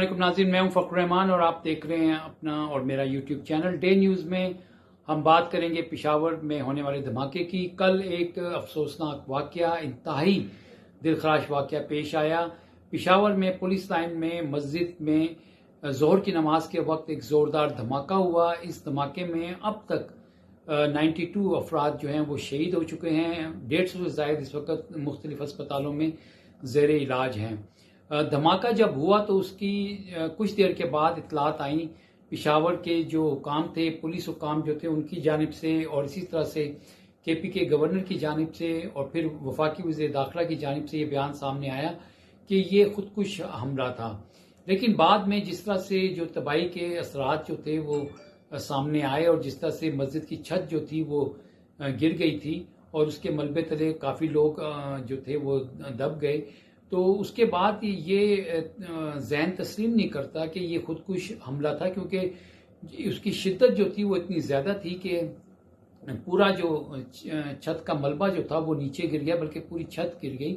علیکم ناظرین، میں ہوں فخر الرحمان اور آپ دیکھ رہے ہیں اپنا اور میرا یوٹیوب چینل ڈے نیوز میں۔ ہم بات کریں گے پشاور میں ہونے والے دھماکے کی۔ کل ایک افسوسناک واقعہ، انتہائی دلخراش واقعہ پیش آیا۔ پشاور میں پولیس لائن میں مسجد میں ظہر کی نماز کے وقت ایک زوردار دھماکہ ہوا۔ اس دھماکے میں اب تک 92 افراد جو ہیں وہ شہید ہو چکے ہیں۔ 150 سے زائد اس وقت مختلف اسپتالوں میں زیر علاج ہیں۔ دھماکہ جب ہوا تو اس کی کچھ دیر کے بعد اطلاعات آئیں پشاور کے جو حکام تھے، پولیس حکام جو تھے ان کی جانب سے، اور اسی طرح سے کے پی کے گورنر کی جانب سے، اور پھر وفاقی وزیر داخلہ کی جانب سے یہ بیان سامنے آیا کہ یہ خودکش حملہ تھا۔ لیکن بعد میں جس طرح سے جو تباہی کے اثرات جو تھے وہ سامنے آئے، اور جس طرح سے مسجد کی چھت جو تھی وہ گر گئی تھی اور اس کے ملبے تلے کافی لوگ جو تھے وہ دب گئے، تو اس کے بعد یہ ذہن تسلیم نہیں کرتا کہ یہ خودکش حملہ تھا، کیونکہ اس کی شدت جو تھی وہ اتنی زیادہ تھی کہ پورا جو چھت کا ملبہ جو تھا وہ نیچے گر گیا، بلکہ پوری چھت گر گئی۔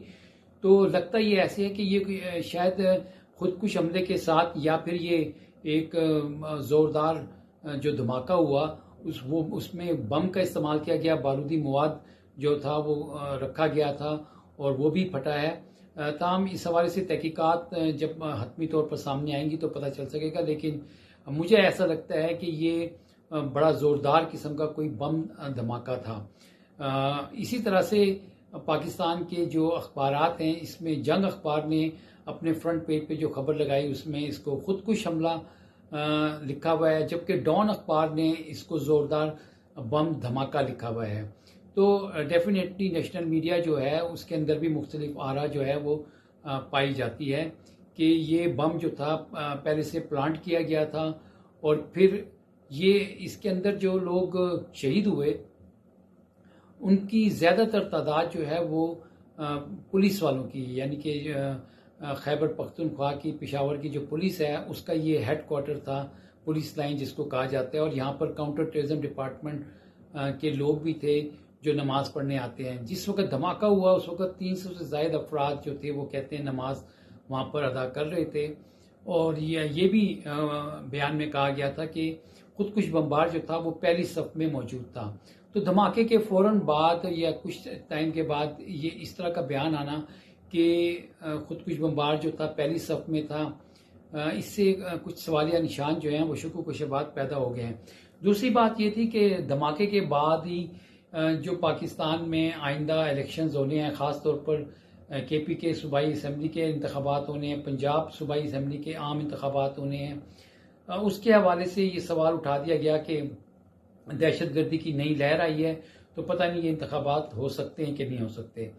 تو لگتا یہ ایسے ہے کہ یہ شاید خودکش حملے کے ساتھ، یا پھر یہ ایک زوردار جو دھماکہ ہوا اس میں بم کا استعمال کیا گیا، بارودی مواد جو تھا وہ رکھا گیا تھا اور وہ بھی پھٹا ہے۔ تاہم اس حوالے سے تحقیقات جب حتمی طور پر سامنے آئیں گی تو پتہ چل سکے گا، لیکن مجھے ایسا لگتا ہے کہ یہ بڑا زوردار قسم کا کوئی بم دھماکہ تھا۔ اسی طرح سے پاکستان کے جو اخبارات ہیں، اس میں جنگ اخبار نے اپنے فرنٹ پیج پہ جو خبر لگائی اس میں اس کو خودکش حملہ لکھا ہوا ہے، جبکہ ڈان اخبار نے اس کو زوردار بم دھماکہ لکھا ہوا ہے۔ تو ڈیفینیٹلی نیشنل میڈیا جو ہے اس کے اندر بھی مختلف آرا جو ہے وہ پائی جاتی ہے کہ یہ بم جو تھا پہلے سے پلانٹ کیا گیا تھا، اور پھر یہ اس کے اندر جو لوگ شہید ہوئے ان کی زیادہ تر تعداد جو ہے وہ پولیس والوں کی، یعنی کہ خیبر پختونخوا کی پشاور کی جو پولیس ہے اس کا یہ ہیڈ کوارٹر تھا، پولیس لائن جس کو کہا جاتا ہے، اور یہاں پر کاؤنٹر ٹیررزم ڈپارٹمنٹ کے لوگ بھی تھے جو نماز پڑھنے آتے ہیں۔ جس وقت دھماکہ ہوا اس وقت 300 سے زائد افراد جو تھے وہ کہتے ہیں نماز وہاں پر ادا کر رہے تھے، اور یہ بھی بیان میں کہا گیا تھا کہ خودکش بمبار جو تھا وہ پہلی صف میں موجود تھا۔ تو دھماکے کے فوراً بعد یا کچھ ٹائم کے بعد یہ اس طرح کا بیان آنا کہ خودکش بمبار جو تھا پہلی صف میں تھا، اس سے کچھ سوالیہ نشان جو ہیں وہ شکوک و شبہات پیدا ہو گئے ہیں۔ دوسری بات یہ تھی کہ دھماکے کے بعد ہی جو پاکستان میں آئندہ الیکشنز ہونے ہیں، خاص طور پر کے پی کے صوبائی اسمبلی کے انتخابات ہونے ہیں، پنجاب صوبائی اسمبلی کے عام انتخابات ہونے ہیں، اس کے حوالے سے یہ سوال اٹھا دیا گیا کہ دہشت گردی کی نئی لہر آئی ہے تو پتہ نہیں یہ انتخابات ہو سکتے ہیں کہ نہیں ہو سکتے۔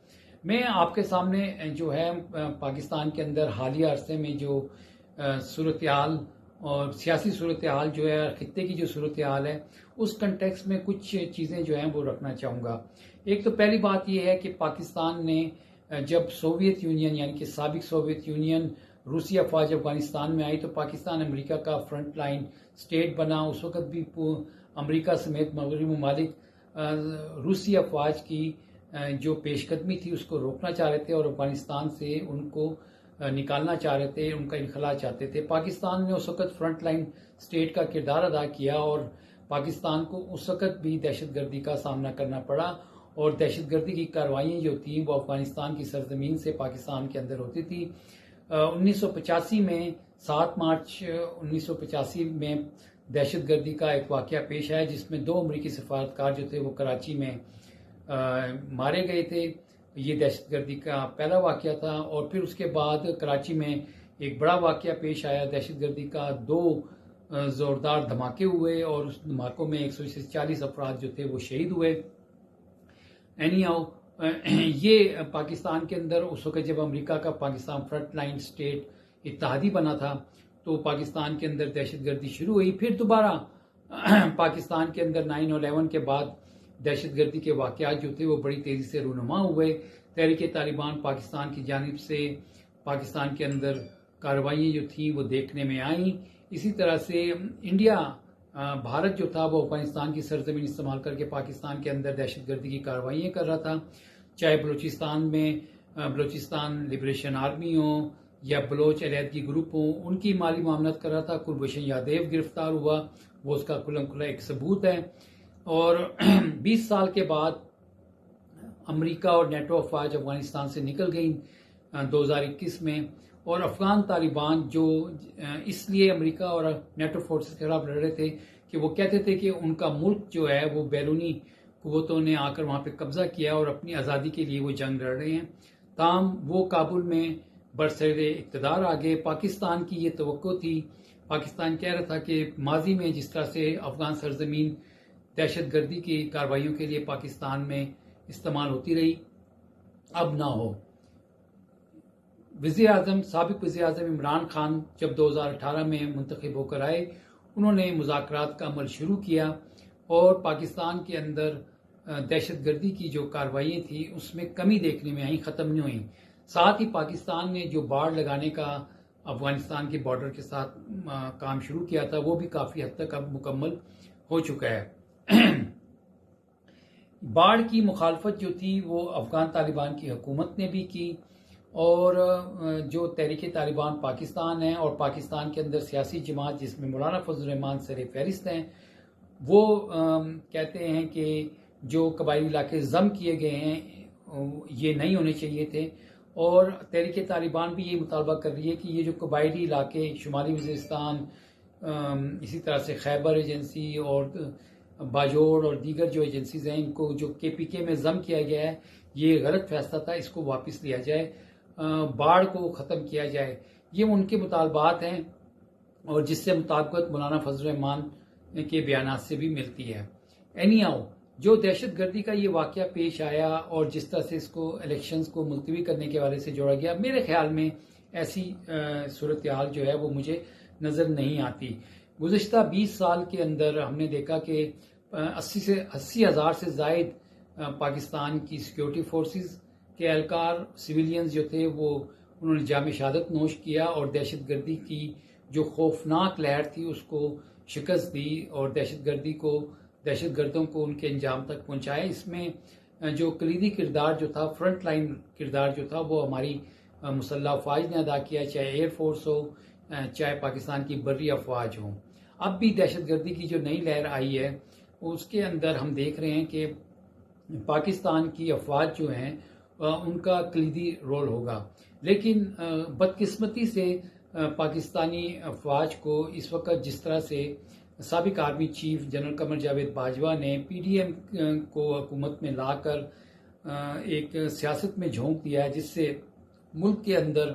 میں آپ کے سامنے جو ہے پاکستان کے اندر حالیہ عرصے میں جو صورتحال اور سیاسی صورتحال جو ہے، خطے کی جو صورتحال ہے، اس کنٹیکس میں کچھ چیزیں جو ہیں وہ رکھنا چاہوں گا۔ ایک تو پہلی بات یہ ہے کہ پاکستان نے جب سوویت یونین یعنی کہ سابق سوویت یونین روسی افواج افغانستان میں آئی تو پاکستان امریکہ کا فرنٹ لائن سٹیٹ بنا۔ اس وقت بھی امریکہ سمیت مغربی ممالک روسی افواج کی جو پیش قدمی تھی اس کو روکنا چاہ رہے تھے اور افغانستان سے ان کو نکالنا چاہ رہے تھے، ان کا انخلاء چاہتے تھے۔ پاکستان نے اس وقت فرنٹ لائن سٹیٹ کا کردار ادا کیا، اور پاکستان کو اس وقت بھی دہشت گردی کا سامنا کرنا پڑا، اور دہشت گردی کی کارروائیاں جو تھیں وہ افغانستان کی سرزمین سے پاکستان کے اندر ہوتی تھی۔ 1985 میں 7 مارچ 1985 میں دہشت گردی کا ایک واقعہ پیش آیا جس میں 2 امریکی سفارتکار جو تھے وہ کراچی میں مارے گئے تھے۔ یہ دہشت گردی کا پہلا واقعہ تھا، اور پھر اس کے بعد کراچی میں ایک بڑا واقعہ پیش آیا دہشت گردی کا، 2 زوردار دھماکے ہوئے اور اس دھماکوں میں 140 افراد جو تھے وہ شہید ہوئے۔ یہ پاکستان کے اندر اس وقت جب امریکہ کا پاکستان فرنٹ لائن سٹیٹ اتحادی بنا تھا تو پاکستان کے اندر دہشت گردی شروع ہوئی۔ پھر دوبارہ پاکستان کے اندر 9/11 کے بعد دہشت گردی کے واقعات جو تھے وہ بڑی تیزی سے رونما ہوئے۔ تحریک طالبان پاکستان کی جانب سے پاکستان کے اندر کارروائیاں جو تھیں وہ دیکھنے میں آئیں۔ اسی طرح سے انڈیا، بھارت جو تھا وہ افغانستان کی سرزمین استعمال کر کے پاکستان کے اندر دہشت گردی کی کارروائیاں کر رہا تھا، چاہے بلوچستان میں بلوچستان لبریشن آرمی ہو، یا بلوچ علیحدگی گروپ ہوں، ان کی مالی معاملات کر رہا تھا۔ کلبھوشن یادیو گرفتار ہوا، وہ اس کا کھلم کھلا ایک ثبوت ہے۔ اور 20 سال کے بعد امریکہ اور نیٹو افواج افغانستان سے نکل گئیں 2021 میں، اور افغان طالبان جو اس لیے امریکہ اور نیٹو فورسز کے خلاف لڑ رہے تھے کہ وہ کہتے تھے کہ ان کا ملک جو ہے وہ بیرونی قوتوں نے آ کر وہاں پہ قبضہ کیا اور اپنی آزادی کے لیے وہ جنگ لڑ رہے ہیں، تاہم وہ کابل میں برسر اقتدار آ گئے۔ پاکستان کی یہ توقع تھی، پاکستان کہہ رہا تھا کہ ماضی میں جس طرح سے افغان سرزمین دہشت گردی کی کارروائیوں کے لیے پاکستان میں استعمال ہوتی رہی، اب نہ ہو۔ سابق وزیر اعظم عمران خان جب 2018 میں منتخب ہو کر آئے، انہوں نے مذاکرات کا عمل شروع کیا اور پاکستان کے اندر دہشت گردی کی جو کارروائیاں تھیں اس میں کمی دیکھنے میں آئیں، ختم نہیں ہوئیں۔ ساتھ ہی پاکستان نے جو باڑ لگانے کا افغانستان کے بارڈر کے ساتھ کام شروع کیا تھا، وہ بھی کافی حد تک اب مکمل ہو چکا ہے۔ باڑ کی مخالفت جو تھی وہ افغان طالبان کی حکومت نے بھی کی، اور جو تحریک طالبان پاکستان ہے اور پاکستان کے اندر سیاسی جماعت جس میں مولانا فضل الرحمان سر فہرست ہیں، وہ کہتے ہیں کہ جو قبائلی علاقے ضم کیے گئے ہیں یہ نہیں ہونے چاہیے تھے، اور تحریک طالبان بھی یہ مطالبہ کر رہی ہے کہ یہ جو قبائلی علاقے شمالی وزیرستان، اسی طرح سے خیبر ایجنسی اور باجوڑ اور دیگر جو ایجنسیز ہیں، ان کو جو KPK میں ضم کیا گیا ہے، یہ غلط فیصلہ تھا، اس کو واپس لیا جائے، باڑ کو ختم کیا جائے۔ یہ ان کے مطالبات ہیں اور جس سے مطابقت مولانا فضل الرحمان کے بیانات سے بھی ملتی ہے۔ جو دہشت گردی کا یہ واقعہ پیش آیا اور جس طرح سے اس کو الیکشنز کو ملتوی کرنے کے حوالے سے جوڑا گیا، میرے خیال میں ایسی صورتحال جو ہے وہ مجھے نظر نہیں آتی۔ گزشتہ 20 سال کے اندر ہم نے دیکھا کہ 80,000 سے زائد پاکستان کی سیکیورٹی فورسز کے اہلکار، سویلینز جو تھے، وہ انہوں نے جام شہادت نوش کیا اور دہشت گردی کی جو خوفناک لہر تھی اس کو شکست دی، اور دہشت گردوں کو ان کے انجام تک پہنچایا۔ اس میں جو کلیدی کردار جو تھا، فرنٹ لائن کردار جو تھا، وہ ہماری مسلح افواج نے ادا کیا، چاہے ایئر فورس ہو، چاہے پاکستان کی بری افواج ہوں۔ اب بھی دہشت گردی کی جو نئی لہر آئی ہے اس کے اندر ہم دیکھ رہے ہیں کہ پاکستان کی افواج جو ہیں ان کا کلیدی رول ہوگا، لیکن بدقسمتی سے پاکستانی افواج کو اس وقت جس طرح سے سابق army chief general Qamar Javed Bajwa نے PDM کو حکومت میں لا کر ایک سیاست میں جھونک دیا، جس سے ملک کے اندر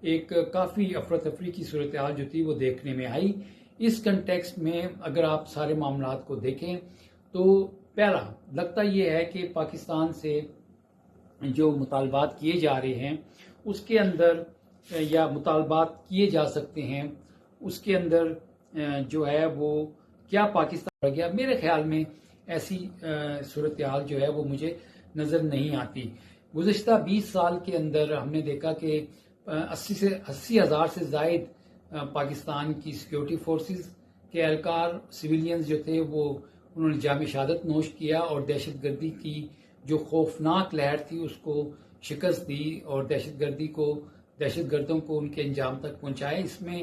ایک کافی افراتفری کی صورتحال جو تھی وہ دیکھنے میں آئی۔ اس کنٹیکسٹ میں اگر آپ سارے معاملات کو دیکھیں تو پہلا لگتا یہ ہے کہ پاکستان سے جو مطالبات کیے جا رہے ہیں اس کے اندر، یا مطالبات کیے جا سکتے ہیں اس کے اندر جو ہے وہ کیا پاکستان رہ گیا؟ میرے خیال میں ایسی صورتحال جو ہے وہ مجھے نظر نہیں آتی۔ گزشتہ 20 سال کے اندر ہم نے دیکھا کہ 80,000 سے زائد پاکستان کی سیکیورٹی فورسز کے اہلکار، سویلینز جو تھے، وہ انہوں نے جام شہادت نوش کیا اور دہشت گردی کی جو خوفناک لہر تھی اس کو شکست دی، اور دہشت گردوں کو ان کے انجام تک پہنچایا۔ اس میں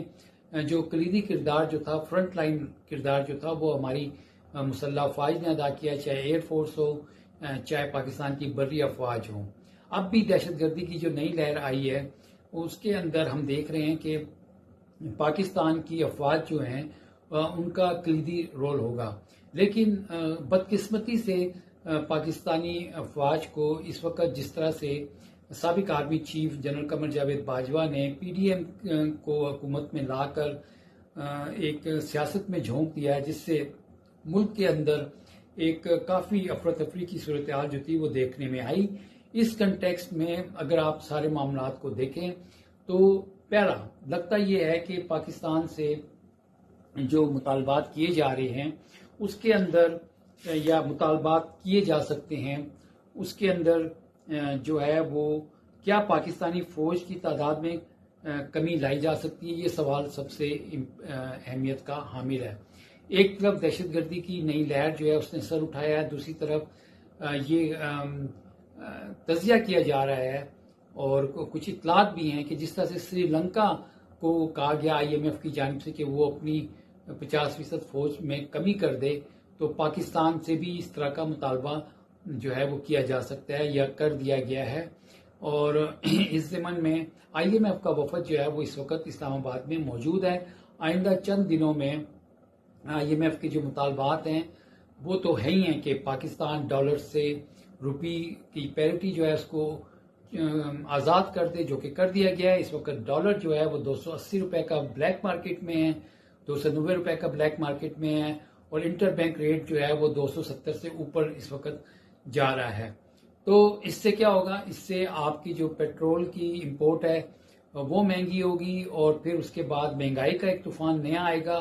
جو کلیدی کردار جو تھا، فرنٹ لائن کردار جو تھا، وہ ہماری مسلح افواج نے ادا کیا، چاہے ایئر فورس ہو، چاہے پاکستان کی بری افواج ہوں۔ اب بھی دہشت گردی کی جو نئی لہر آئی ہے اس کے اندر ہم دیکھ رہے ہیں کہ پاکستان کی افواج جو ہیں ان کا کلیدی رول ہوگا، لیکن بدقسمتی سے پاکستانی افواج کو اس وقت جس طرح سے سابق army chief general Qamar Javed Bajwa نے PDM کو حکومت میں لا کر ایک سیاست میں جھونک دیا، جس سے ملک کے اندر ایک کافی افراتفری کی صورتحال جو تھی وہ دیکھنے میں آئی۔ اس کنٹیکسٹ میں اگر آپ سارے معاملات کو دیکھیں تو پہلا لگتا یہ ہے کہ پاکستان سے جو مطالبات کیے جا رہے ہیں اس کے اندر، یا مطالبات کیے جا سکتے ہیں اس کے اندر جو ہے وہ کیا پاکستانی فوج کی تعداد میں کمی لائی جا سکتی ہے؟ یہ سوال سب سے اہمیت کا حامل ہے۔ ایک طرف دہشت گردی کی نئی لہر جو ہے اس نے سر اٹھایا ہے، دوسری طرف یہ تجزیہ کیا جا رہا ہے اور کچھ اطلاعات بھی ہیں کہ جس طرح سے سری لنکا کو کہا گیا IMF کی جانب سے کہ وہ اپنی 50% فوج میں کمی کر دے، تو پاکستان سے بھی اس طرح کا مطالبہ جو ہے وہ کیا جا سکتا ہے یا کر دیا گیا ہے۔ اور اس ضمن میں IMF کا وفد جو ہے وہ اس وقت اسلام آباد میں موجود ہے۔ آئندہ چند دنوں میں IMF کے جو مطالبات ہیں وہ تو ہے ہی ہیں کہ پاکستان ڈالر سے روپی کی پیرٹی جو ہے اس کو آزاد کر دے، جو کہ کر دیا گیا ہے۔ اس وقت ڈالر جو ہے وہ 280 روپے کا بلیک مارکیٹ میں ہے، 290 روپے کا بلیک مارکیٹ میں ہے، اور انٹر بینک ریٹ جو ہے وہ 270 سے اوپر اس وقت جا رہا ہے۔ تو اس سے کیا ہوگا؟ اس سے آپ کی جو پیٹرول کی امپورٹ ہے وہ مہنگی ہوگی، اور پھر اس کے بعد مہنگائی کا ایک طوفان نیا آئے گا۔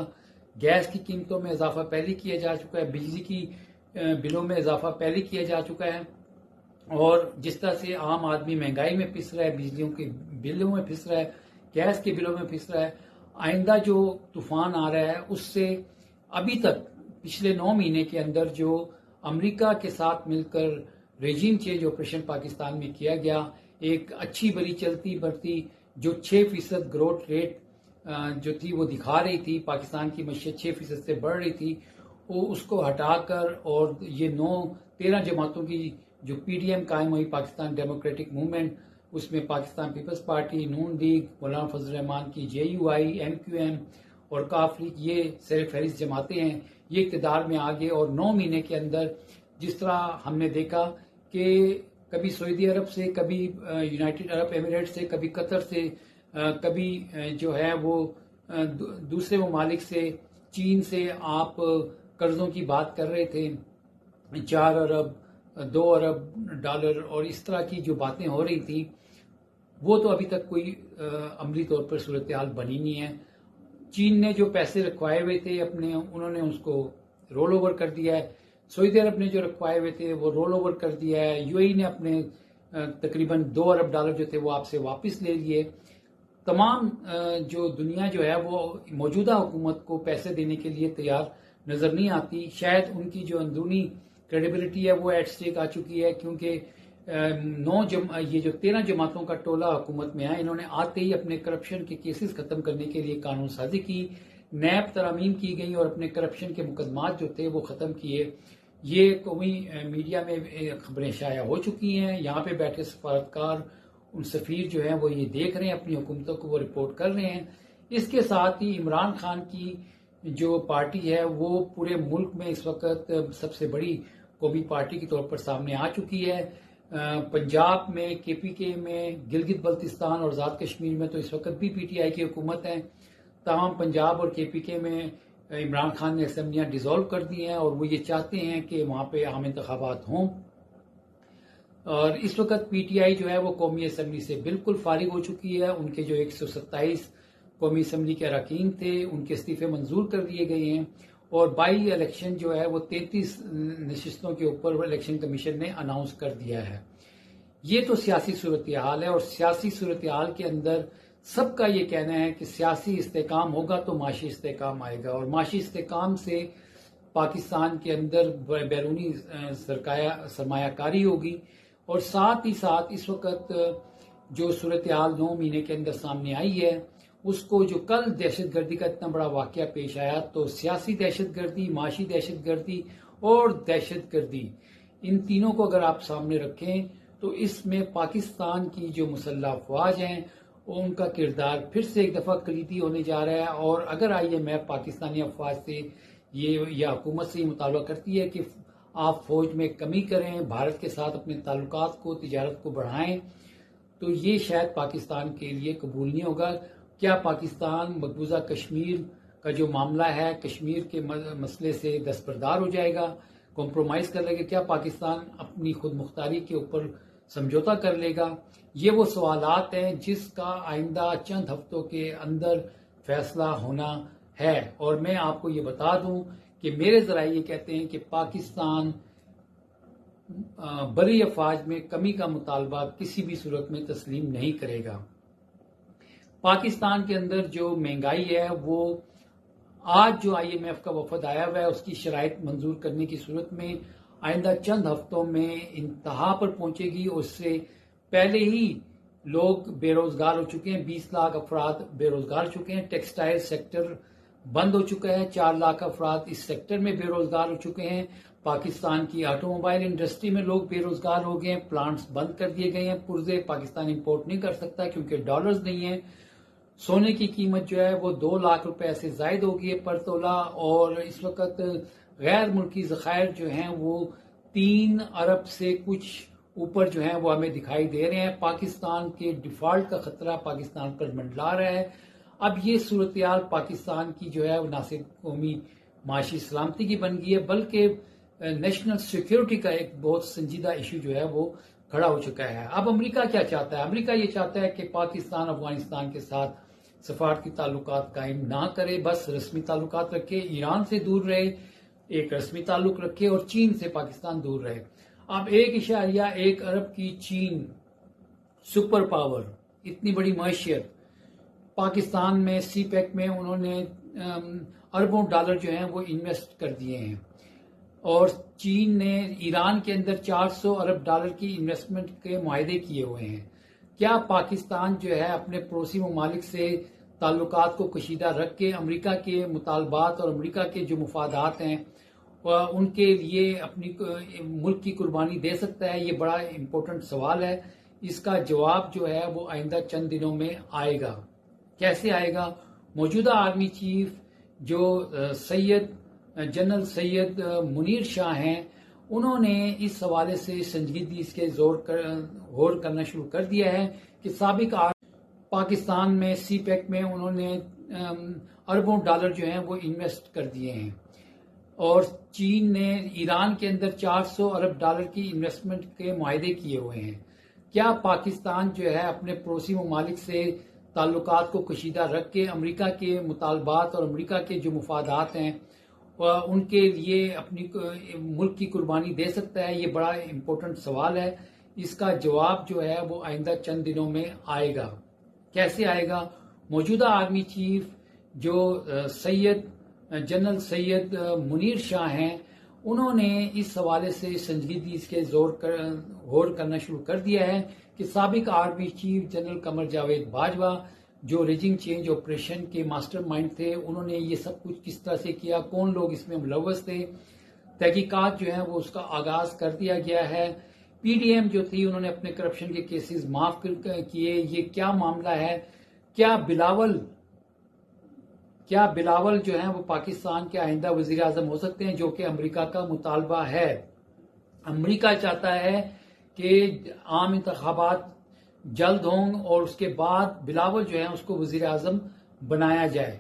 گیس کی قیمتوں میں اضافہ پہلے کیا جا چکا ہے، بجلی کی بلوں میں اضافہ پہلے کیا جا چکا ہے، اور جس طرح سے عام آدمی مہنگائی میں پھنس رہا ہے، بجلیوں کے بلوں میں پھنس رہا ہے، گیس کے بلوں میں پھنس رہا ہے، آئندہ جو طوفان آ رہا ہے اس سے ابھی تک پچھلے 9 مہینے کے اندر جو امریکہ کے ساتھ مل کر ریجیم چینج آپریشن پاکستان میں کیا گیا، ایک اچھی بری چلتی بڑھتی جو 6% گروتھ ریٹ جو تھی وہ دکھا رہی تھی، پاکستان کی معیشت 6% سے بڑھ رہی تھی، وہ اس کو ہٹا کر اور یہ 13 جماعتوں کی جو PDM قائم ہوئی، پاکستان ڈیموکریٹک موومنٹ، اس میں پاکستان پیپلز پارٹی، نون لیگ، مولانا فضل الرحمان کی JUI، MQM اور کاف لیگ، یہ سر فہرست جماعتیں ہیں، یہ اقتدار میں آگے۔ اور 9 مہینے کے اندر جس طرح ہم نے دیکھا کہ کبھی سعودی عرب سے، کبھی یونائٹڈ عرب ایمریٹ سے، کبھی قطر سے، کبھی جو ہے وہ دوسرے ممالک سے، چین سے آپ قرضوں کی بات کر رہے تھے، 4 ارب 2 ارب ڈالر، اور اس طرح کی جو باتیں ہو رہی تھیں وہ تو ابھی تک کوئی عملی طور پر صورتحال بنی نہیں ہے۔ چین نے جو پیسے رکھوائے ہوئے تھے اپنے، انہوں نے اس کو رول اوور کر دیا ہے۔ سعودی عرب نے جو رکھوائے ہوئے تھے وہ رول اوور کر دیا ہے۔ UAE نے اپنے تقریباً 2 ارب ڈالر جو تھے وہ آپ سے واپس لے لیے۔ تمام جو دنیا جو ہے وہ موجودہ حکومت کو پیسے دینے کے لیے تیار نظر نہیں آتی۔ شاید ان کی جو اندرونی کریڈیبلٹی ہے وہ ایٹ سٹیک آ چکی ہے، کیونکہ یہ جو 13 جماعتوں کا ٹولہ حکومت میں آیا، انہوں نے آتے ہی اپنے کرپشن کے کیسز ختم کرنے کے لیے قانون سازی کی، نیب ترامیم کی گئی اور اپنے کرپشن کے مقدمات جو تھے وہ ختم کیے۔ یہ قومی میڈیا میں خبریں شائع ہو چکی ہیں، یہاں پہ بیٹھے سفارتکار، ان سفیر جو ہیں وہ یہ دیکھ رہے ہیں، اپنی حکومتوں کو وہ رپورٹ کر رہے ہیں۔ اس کے ساتھ ہی عمران خان کی جو پارٹی ہے وہ پورے ملک میں اس وقت سب سے بڑی قومی پارٹی کے طور پر سامنے آ چکی ہے۔ پنجاب میں KPK میں، گلگت بلتستان اور آزاد کشمیر میں تو اس وقت بھی PTI کی حکومت ہے، تاہم پنجاب اور KPK میں عمران خان نے اسمبلیاں ڈیزالو کر دی ہیں اور وہ یہ چاہتے ہیں کہ وہاں پہ عام انتخابات ہوں۔ اور اس وقت PTI جو ہے وہ قومی اسمبلی سے بالکل فارغ ہو چکی ہے۔ ان کے جو 127 قومی اسمبلی کے اراکین تھے ان کے استعفے منظور کر دیے گئے ہیں، اور بائی الیکشن جو ہے وہ 33 نشستوں کے اوپر الیکشن کمیشن نے اناؤنس کر دیا ہے۔ یہ تو سیاسی صورتحال ہے، اور سیاسی صورتحال کے اندر سب کا یہ کہنا ہے کہ سیاسی استحکام ہوگا تو معاشی استحکام آئے گا، اور معاشی استحکام سے پاکستان کے اندر بیرونی سرمایہ کاری ہوگی۔ اور ساتھ ہی ساتھ اس وقت جو صورتحال 9 مہینے کے اندر سامنے آئی ہے، اس کو جو کل دہشت گردی کا اتنا بڑا واقعہ پیش آیا، تو سیاسی دہشت گردی، معاشی دہشت گردی اور دہشت گردی، ان تینوں کو اگر آپ سامنے رکھیں تو اس میں پاکستان کی جو مسلح افواج ہیں ان کا کردار پھر سے ایک دفعہ کلیدی ہونے جا رہا ہے۔ اور اگر IMF پاکستانی افواج سے یا حکومت سے یہ مطالبہ کرتی ہے کہ آپ فوج میں کمی کریں، بھارت کے ساتھ اپنے تعلقات کو، تجارت کو بڑھائیں، تو یہ شاید پاکستان کے لیے قبول نہیں ہوگا۔ کیا پاکستان مقبوضہ کشمیر کا جو معاملہ ہے، کشمیر کے مسئلے سے دستبردار ہو جائے گا، کمپرومائز کر لے گا؟ کیا پاکستان اپنی خود مختاری کے اوپر سمجھوتا کر لے گا؟ یہ وہ سوالات ہیں جس کا آئندہ چند ہفتوں کے اندر فیصلہ ہونا ہے۔ اور میں آپ کو یہ بتا دوں کہ میرے ذرائع یہ کہتے ہیں کہ پاکستان بری افواج میں کمی کا مطالبہ کسی بھی صورت میں تسلیم نہیں کرے گا۔ پاکستان کے اندر جو مہنگائی ہے وہ آج جو IMF کا وفد آیا ہوا ہے اس کی شرائط منظور کرنے کی صورت میں آئندہ چند ہفتوں میں انتہا پر پہنچے گی، اور اس سے پہلے ہی لوگ بے روزگار ہو چکے ہیں، 20 لاکھ افراد بے روزگار ہو چکے ہیں، ٹیکسٹائل سیکٹر بند ہو چکا ہے، 4 لاکھ افراد اس سیکٹر میں بے روزگار ہو چکے ہیں، پاکستان کی آٹو موبائل انڈسٹری میں لوگ بے روزگار ہو گئے ہیں، پلانٹس بند کر دیے گئے ہیں، پرزے پاکستان امپورٹ نہیں کر سکتا کیونکہ ڈالرز نہیں ہیں، سونے کی قیمت جو ہے وہ 2 لاکھ روپے سے زائد ہو گئی ہے پر تولہ، اور اس وقت غیر ملکی ذخائر جو ہیں وہ 3 ارب سے کچھ اوپر جو ہیں وہ ہمیں دکھائی دے رہے ہیں۔ پاکستان کے ڈیفالٹ کا خطرہ پاکستان پر منڈلا رہا ہے۔ اب یہ صورتحال پاکستان کی جو ہے وہ نہ صرف قومی معاشی سلامتی کی بن گئی ہے بلکہ نیشنل سیکیورٹی کا ایک بہت سنجیدہ ایشو جو ہے وہ کھڑا ہو چکا ہے۔ اب امریکہ کیا چاہتا ہے؟ امریکہ یہ چاہتا ہے کہ پاکستان افغانستان کے ساتھ سفارتی تعلقات قائم نہ کرے، بس رسمی تعلقات رکھے، ایران سے دور رہے، ایک رسمی تعلق رکھے، اور چین سے پاکستان دور رہے۔ اب 1.1 ارب کی چین سپر پاور، اتنی بڑی معیشت، پاکستان میں سی پیک میں انہوں نے اربوں ڈالر جو ہیں وہ انویسٹ کر دیے ہیں، اور چین نے ایران کے اندر 400 ارب ڈالر کی انویسٹمنٹ کے معاہدے کیے ہوئے ہیں۔ کیا پاکستان جو ہے اپنے پڑوسی ممالک سے تعلقات کو کشیدہ رکھ کے امریکہ کے مطالبات اور امریکہ کے جو مفادات ہیں ان کے لیے اپنی ملک کی قربانی دے سکتا ہے؟ یہ بڑا امپورٹنٹ سوال ہے۔ اس کا جواب جو ہے وہ آئندہ چند دنوں میں آئے گا۔ کیسے آئے گا؟ موجودہ آرمی چیف جو جنرل سید منیر شاہ ہیں، انہوں نے اس حوالے سے سنجیدگی اس کے غور کرنا شروع کر دیا ہے کہ سابق پاکستان میں سی پیک میں انہوں نے اربوں ڈالر جو ہیں وہ انویسٹ کر دیے ہیں، اور چین نے ایران کے اندر 400 ارب ڈالر کی انویسٹمنٹ کے معاہدے کیے ہوئے ہیں۔ کیا پاکستان جو ہے اپنے پڑوسی ممالک سے تعلقات کو کشیدہ رکھ کے امریکہ کے مطالبات اور امریکہ کے جو مفادات ہیں ان کے لیے اپنی ملک کی قربانی دے سکتا ہے؟ یہ بڑا امپورٹنٹ سوال ہے۔ اس کا جواب جو ہے وہ آئندہ چند دنوں میں آئے گا۔ کیسے آئے گا؟ موجودہ آرمی چیف جو جنرل سید منیر شاہ ہیں، انہوں نے اس حوالے سے سنجیدگی اس کے غور کرنا شروع کر دیا ہے کہ سابق army chief general Qamar Javed Bajwa جو ریجنگ چینج آپریشن کے ماسٹر مائنڈ تھے، انہوں نے یہ سب کچھ کس طرح سے کیا، کون لوگ اس میں ملوث تھے، تحقیقات جو ہیں وہ اس کا آغاز کر دیا گیا ہے۔ پی ڈی ایم جو تھی انہوں نے اپنے کرپشن کے کیسز معاف کیے۔ یہ کیا معاملہ ہے؟ کیا بلاول جو ہیں وہ پاکستان کے آئندہ وزیر اعظم ہو سکتے ہیں، جو کہ امریکہ کا مطالبہ ہے؟ امریکہ چاہتا ہے کہ عام انتخابات جلد ہوں اور اس کے بعد بلاول جو ہے اس کو وزیر اعظم بنایا جائے۔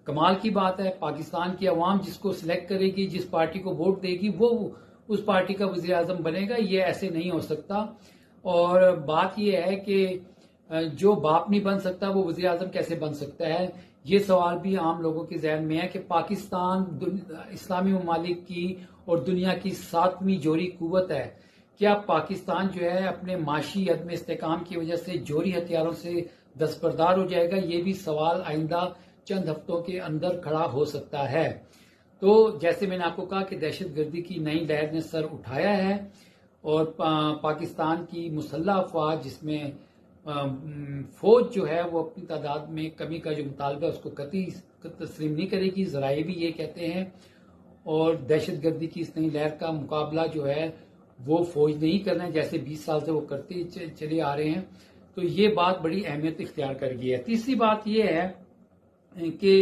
کمال کی بات ہے، پاکستان کی عوام جس کو سلیکٹ کرے گی، جس پارٹی کو ووٹ دے گی، وہ اس پارٹی کا وزیر اعظم بنے گا۔ یہ ایسے نہیں ہو سکتا، اور بات یہ ہے کہ جو باپ نہیں بن سکتا وہ وزیر اعظم کیسے بن سکتا ہے؟ یہ سوال بھی عام لوگوں کے ذہن میں ہے کہ پاکستان اسلامی ممالک کی اور دنیا کی 7ویں جوہری قوت ہے۔ کیا پاکستان جو ہے اپنے معاشی عدم استحکام کی وجہ سے جوہری ہتھیاروں سے دستبردار ہو جائے گا؟ یہ بھی سوال آئندہ چند ہفتوں کے اندر کھڑا ہو سکتا ہے۔ تو جیسے میں نے آپ کو کہا کہ دہشت گردی کی نئی لہر نے سر اٹھایا ہے، اور پاکستان کی مسلح افواج جس میں فوج جو ہے وہ اپنی تعداد میں کمی کا جو مطالبہ ہے اس کو قطعی تسلیم نہیں کرے گی، ذرائع بھی یہ کہتے ہیں، اور دہشت گردی کی اس نئی لہر کا مقابلہ جو ہے وہ فوج نہیں کرنا ہے جیسے 20 سال سے وہ کرتے چلے آ رہے ہیں۔ تو یہ بات بڑی اہمیت اختیار کر گئی ہے۔ تیسری بات یہ ہے کہ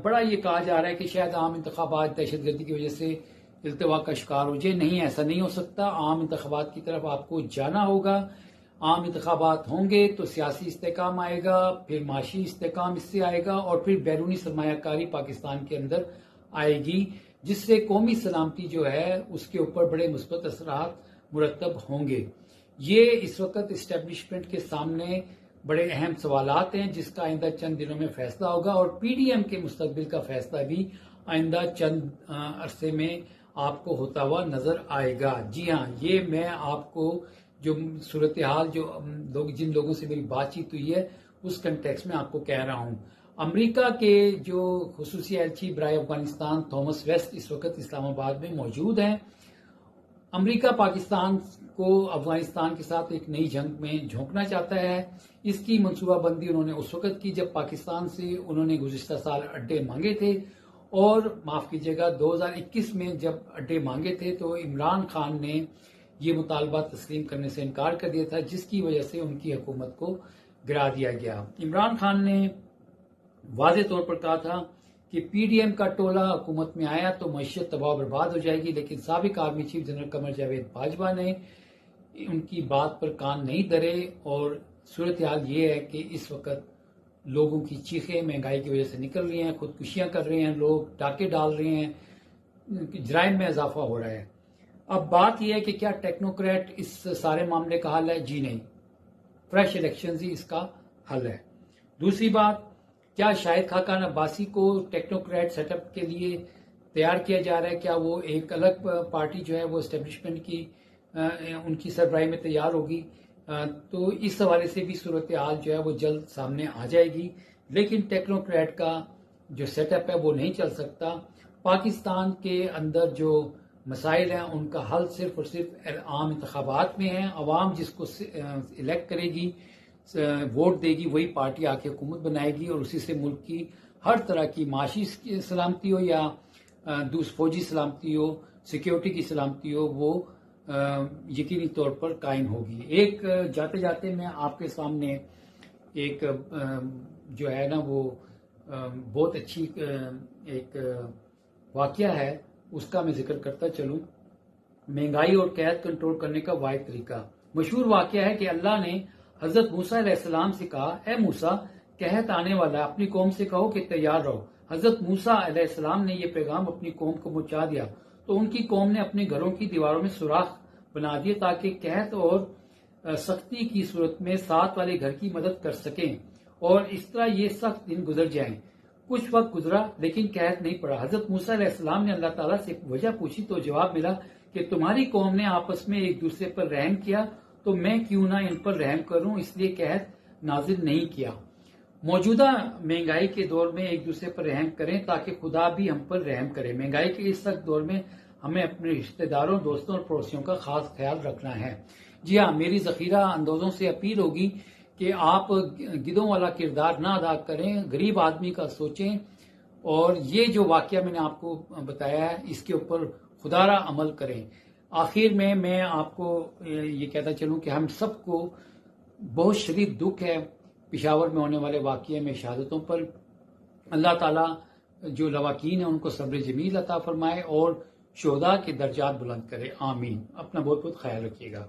بڑا یہ کہا جا رہا ہے کہ شاید عام انتخابات دہشت گردی کی وجہ سے التوا کا شکار ہو جائے۔ نہیں، ایسا نہیں ہو سکتا۔ عام انتخابات کی طرف آپ کو جانا ہوگا۔ عام انتخابات ہوں گے تو سیاسی استحکام آئے گا، پھر معاشی استحکام اس سے آئے گا، اور پھر بیرونی سرمایہ کاری پاکستان کے اندر آئے گی، جس سے قومی سلامتی جو ہے اس کے اوپر بڑے مثبت اثرات مرتب ہوں گے۔ یہ اس وقت اسٹیبلشمنٹ کے سامنے بڑے اہم سوالات ہیں جس کا آئندہ چند دنوں میں فیصلہ ہوگا، اور پی ڈی ایم کے مستقبل کا فیصلہ بھی آئندہ چند عرصے میں آپ کو ہوتا ہوا نظر آئے گا۔ جی ہاں، یہ میں آپ کو جو صورتحال جن لوگوں سے میری بات چیت ہوئی ہے اس کنٹیکس میں آپ کو کہہ رہا ہوں۔ امریکہ کے جو خصوصی ایلچی برائے افغانستان تھامس ویسٹ اس وقت اسلام آباد میں موجود ہیں۔ امریکہ پاکستان کو افغانستان کے ساتھ ایک نئی جنگ میں جھونکنا چاہتا ہے۔ اس کی منصوبہ بندی انہوں نے اس وقت کی جب پاکستان سے انہوں نے گزشتہ سال اڈے مانگے تھے، اور معاف کیجیے گا 2021 میں جب اڈے مانگے تھے تو عمران خان نے یہ مطالبہ تسلیم کرنے سے انکار کر دیا تھا، جس کی وجہ سے ان کی حکومت کو گرا دیا گیا۔ عمران خان نے واضح طور پر کہا تھا کہ پی ڈی ایم کا ٹولہ حکومت میں آیا تو معیشت تباہ و برباد ہو جائے گی، لیکن سابق army chief general Qamar Javed Bajwa نے ان کی بات پر کان نہیں دھرے، اور صورتحال یہ ہے کہ اس وقت لوگوں کی چیخیں مہنگائی کی وجہ سے نکل رہی ہیں، خودکشیاں کر رہے ہیں لوگ، ڈاکے ڈال رہے ہیں، جرائم میں اضافہ ہو رہا ہے۔ اب بات یہ ہے کہ کیا ٹیکنوکریٹ اس سارے معاملے کا حل ہے؟ جی نہیں، فریش الیکشنز ہی اس کا حل ہے۔ دوسری بات، کیا شاہد خاقان عباسی کو ٹیکنوکریٹ سیٹ اپ کے لیے تیار کیا جا رہا ہے؟ کیا وہ ایک الگ پارٹی جو ہے وہ اسٹیبلشمنٹ کی ان کی سربراہی میں تیار ہوگی؟ تو اس حوالے سے بھی صورتحال جو ہے وہ جلد سامنے آ جائے گی، لیکن ٹیکنوکریٹ کا جو سیٹ اپ ہے وہ نہیں چل سکتا۔ پاکستان کے اندر جو مسائل ہیں ان کا حل صرف اور صرف عام انتخابات میں ہے۔ عوام جس کو الیکٹ کرے گی، ووٹ دے گی، وہی پارٹی آ کے حکومت بنائے گی، اور اسی سے ملک کی ہر طرح کی معاشی سلامتی ہو یا فوجی سلامتی ہو، سیکیورٹی کی سلامتی ہو، وہ یقینی طور پر قائم ہوگی۔ ایک جاتے جاتے میں آپ کے سامنے ایک جو ہے نا وہ بہت اچھی ایک واقعہ ہے، اس کا میں ذکر کرتا چلوں۔ مہنگائی اور قحط کنٹرول کرنے کا واحد طریقہ، مشہور واقعہ ہے کہ اللہ نے حضرت موسیٰ علیہ السلام سے کہا، اے موسیٰ، قحط آنے والا ہے، اپنی قوم سے کہو کہ تیار رہو۔ حضرت موسیٰ علیہ السلام نے یہ پیغام اپنی قوم کو پہنچا دیا تو ان کی قوم نے اپنے گھروں کی دیواروں میں سوراخ بنا دیے تاکہ قحط اور سختی کی صورت میں ساتھ والے گھر کی مدد کر سکیں، اور اس طرح یہ سخت دن گزر جائیں۔ کچھ وقت گزرا لیکن قحط نہیں پڑا۔ حضرت موسیٰ علیہ السلام نے اللہ تعالیٰ سے وجہ پوچھی تو جواب ملا کہ تمہاری قوم نے آپس میں ایک دوسرے پر رحم کیا تو میں کیوں نہ ان پر رحم کروں، اس لیے قحط نازل نہیں کیا۔ موجودہ مہنگائی کے دور میں ایک دوسرے پر رحم کریں تاکہ خدا بھی ہم پر رحم کرے۔ مہنگائی کے اس سخت دور میں ہمیں اپنے رشتہ داروں، دوستوں اور پڑوسیوں کا خاص خیال رکھنا ہے۔ جی ہاں، میری ذخیرہ اندوزوں سے اپیل ہوگی کہ آپ گدوں والا کردار نہ ادا کریں، غریب آدمی کا سوچیں، اور یہ جو واقعہ میں نے آپ کو بتایا ہے اس کے اوپر خدا را عمل کریں۔ آخر میں آپ کو یہ کہتا چلوں کہ ہم سب کو بہت شدید دکھ ہے پشاور میں ہونے والے واقعے میں شہادتوں پر۔ اللہ تعالیٰ جو لواحقین ہیں ان کو صبر جمیل عطا فرمائے اور شہداء کے درجات بلند کرے، آمین۔ اپنا بہت بہت خیال رکھیے گا۔